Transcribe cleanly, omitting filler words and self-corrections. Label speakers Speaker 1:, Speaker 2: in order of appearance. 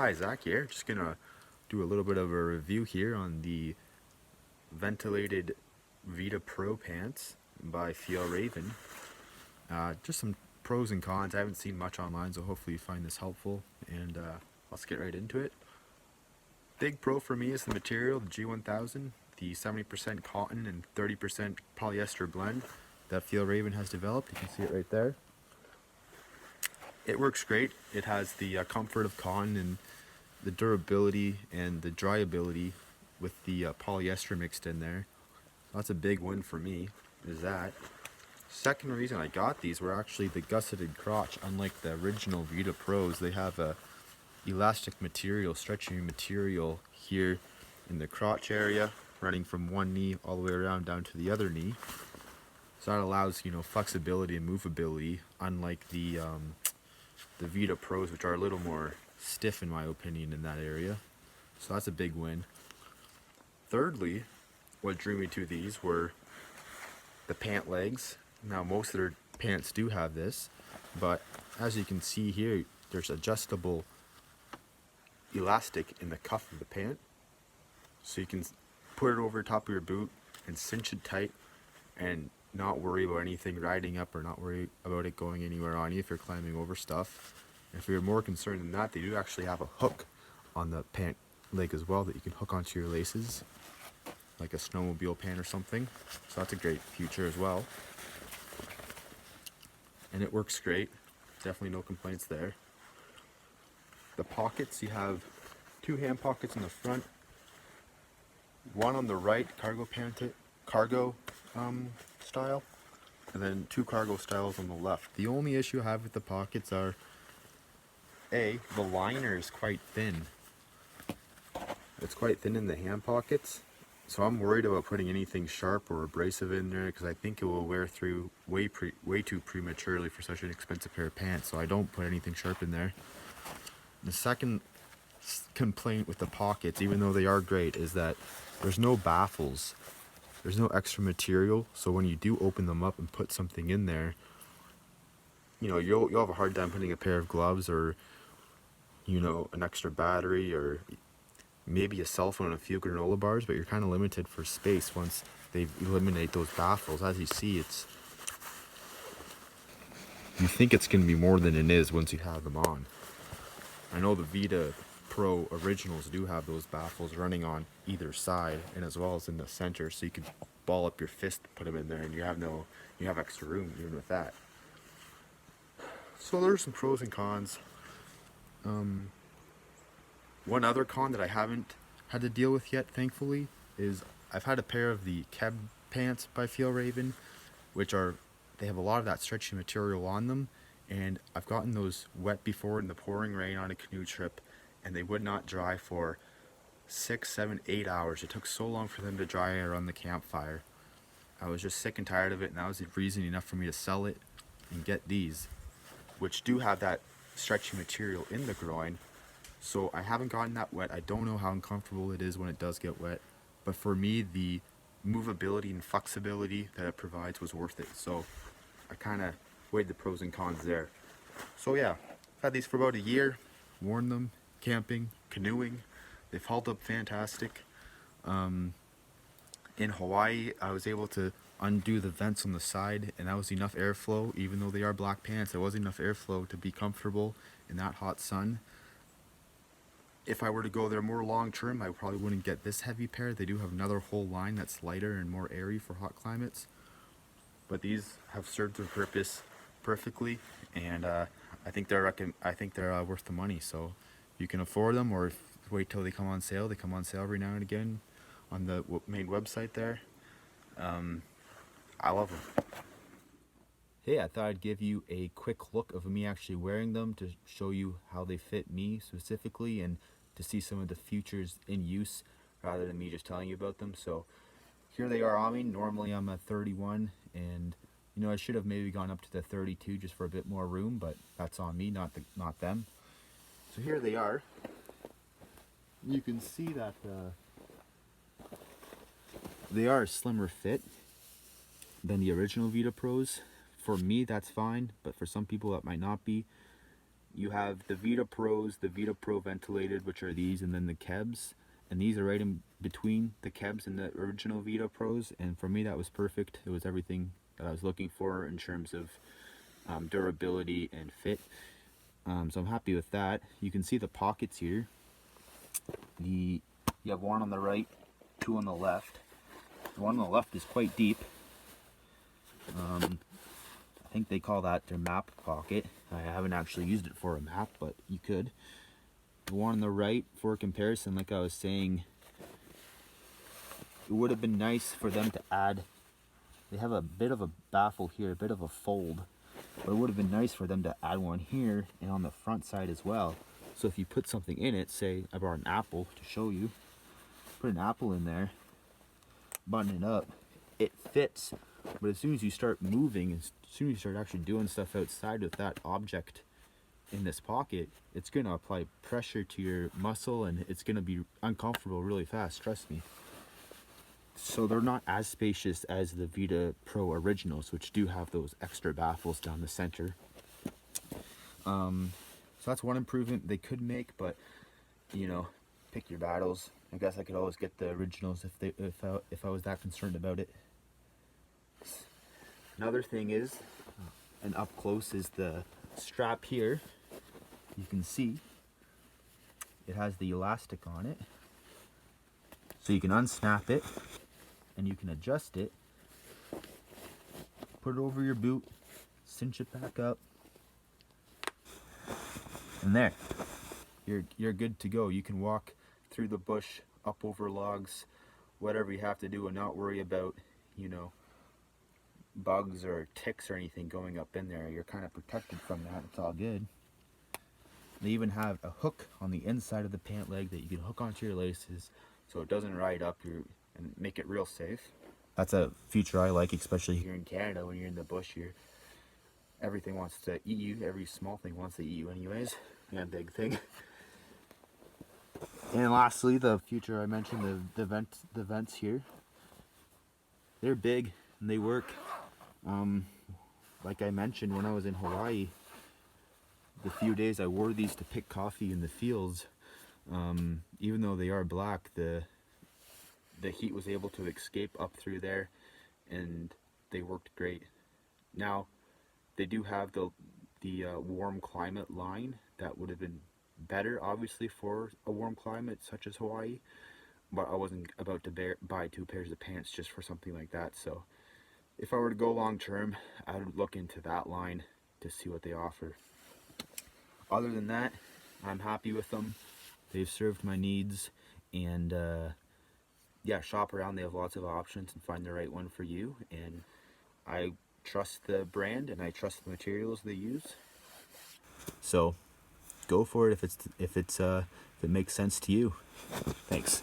Speaker 1: Hi, Zach here. Just gonna do a little bit of a review here on the ventilated Vidda Pro pants by Fjallraven. Just some pros and cons. I haven't seen much online, so hopefully you find this helpful. And let's get right into it. Big pro for me is the material, the G1000, the 70% cotton and 30% polyester blend that Fjallraven has developed. You can see it right there. It works great. It has the comfort of cotton and the durability and the dryability with the polyester mixed in there. That's a big win for me, is that. Second reason I got these were actually the Gusseted Crotch. Unlike the original Vidda Pros, they have a elastic material, stretchy material here in the crotch area, running from one knee all the way around down to the other knee. So that allows, flexibility and movability, unlike the Vidda Pros, which are a little more stiff in my opinion in that area. So that's a big win. Thirdly, what drew me to these were the pant legs. Now most of their pants do have this, but as you can see here, there's adjustable elastic in the cuff of the pant, so you can put it over top of your boot and cinch it tight and not worry about anything riding up or not worry about it going anywhere on you if you're climbing over stuff. If you're more concerned than that, they do actually have a hook on the pant leg as well that you can hook onto your laces, like a snowmobile pant or something. So that's a great feature as well. And it works great. Definitely no complaints there. The pockets, you have two hand pockets in the front, one on the right, cargo style, and then two cargo styles on the left. The only issue I have with the pockets are, the liner is quite thin. It's quite thin in the hand pockets, so I'm worried about putting anything sharp or abrasive in there because I think it will wear through way too prematurely for such an expensive pair of pants, so I don't put anything sharp in there. The second complaint with the pockets, even though they are great, is that there's no baffles. There's no extra material, so when you do open them up and put something in there, you'll have a hard time putting a pair of gloves or an extra battery or maybe a cell phone and a few granola bars, but you're kind of limited for space once they eliminate those baffles. As you see, you think it's going to be more than it is once you have them on. I know the Vidda Pro originals do have those baffles running on either side and as well as in the center, so you can ball up your fist, put them in there, and you have extra room even with that. So there's some pros and cons. One other con that I haven't had to deal with yet, thankfully, is I've had a pair of the Keb pants by Fjallraven, they have a lot of that stretchy material on them, and I've gotten those wet before in the pouring rain on a canoe trip, and they would not dry for 6, 7, 8 hours. It took so long for them to dry around the campfire. I was just sick and tired of it, and that was reason enough for me to sell it and get these, which do have that stretchy material in the groin. So I haven't gotten that wet. I don't know how uncomfortable it is when it does get wet, but for me, the movability and flexibility that it provides was worth it. So I kind of weighed the pros and cons there. So yeah, I've had these for about a year, worn them, camping, canoeing. They've held up fantastic. In Hawaii, I was able to undo the vents on the side, and that was enough airflow. Even though they are black pants, there was enough airflow to be comfortable in that hot sun. If I were to go there more long term, I probably wouldn't get this heavy pair. They do have another whole line that's lighter and more airy for hot climates, but these have served their purpose perfectly, and I think they're worth the money. So you can afford them, or wait till they come on sale. They come on sale every now and again on the main website there. I love them. Hey, I thought I'd give you a quick look of me actually wearing them to show you how they fit me specifically and to see some of the features in use rather than me just telling you about them. So here they are on me. Normally I'm a 31, and I should have maybe gone up to the 32 just for a bit more room, but that's on me, not them. So here they are. You can see that they are a slimmer fit than the original Vidda Pros. For me, that's fine, but for some people that might not be. you have the Vidda Pros, the Vidda Pro Ventilated, which are these, and then the Kebs. And these are right in between the Kebs and the original Vidda Pros. And for me, that was perfect. It was everything that I was looking for in terms of durability and fit. So I'm happy with that. You can see the pockets here. You have one on the right, two on the left. The one on the left is quite deep. I think they call that their map pocket. I haven't actually used it for a map, but you could. The one on the right, for comparison, like I was saying, it would have been nice for them to add, they have a bit of a baffle here, a bit of a fold, but it would have been nice for them to add one here and on the front side as well. So if you put something in it, say I brought an apple to show you, put an apple in there, button it up, it fits. But as soon as you start moving, as soon as you start actually doing stuff outside with that object in this pocket, it's going to apply pressure to your muscle and it's going to be uncomfortable really fast, trust me. So they're not as spacious as the Vidda Pro Originals, which do have those extra baffles down the center. So that's one improvement they could make, but you know, pick your battles. I guess I could always get the originals if I was that concerned about it. Another thing is, and up close, is the strap here. You can see it has the elastic on it, so you can unsnap it and you can adjust it, put it over your boot, cinch it back up, and there, you're good to go. You can walk through the bush, up over logs, whatever you have to do, and not worry about, you know, bugs or ticks or anything going up in there. You're kind of protected from that. It's all good. They even have a hook on the inside of the pant leg that you can hook onto your laces so it doesn't ride up and make it real safe. That's a feature I like, especially here in Canada. When you're in the bush here, everything wants to eat you. Every small thing wants to eat you anyways. Yeah, big thing. And lastly, the feature I mentioned, the vents here. They're big and they work. Like I mentioned, when I was in Hawaii, the few days I wore these to pick coffee in the fields, even though they are black, the heat was able to escape up through there, and they worked great. Now, they do have the warm climate line that would have been better, obviously, for a warm climate such as Hawaii, but I wasn't about to buy 2 pairs of pants just for something like that. So if I were to go long term, I would look into that line to see what they offer. Other than that, I'm happy with them. They've served my needs, and yeah, shop around. They have lots of options and find the right one for you. And I trust the brand and I trust the materials they use. So go for it if it makes sense to you. Thanks.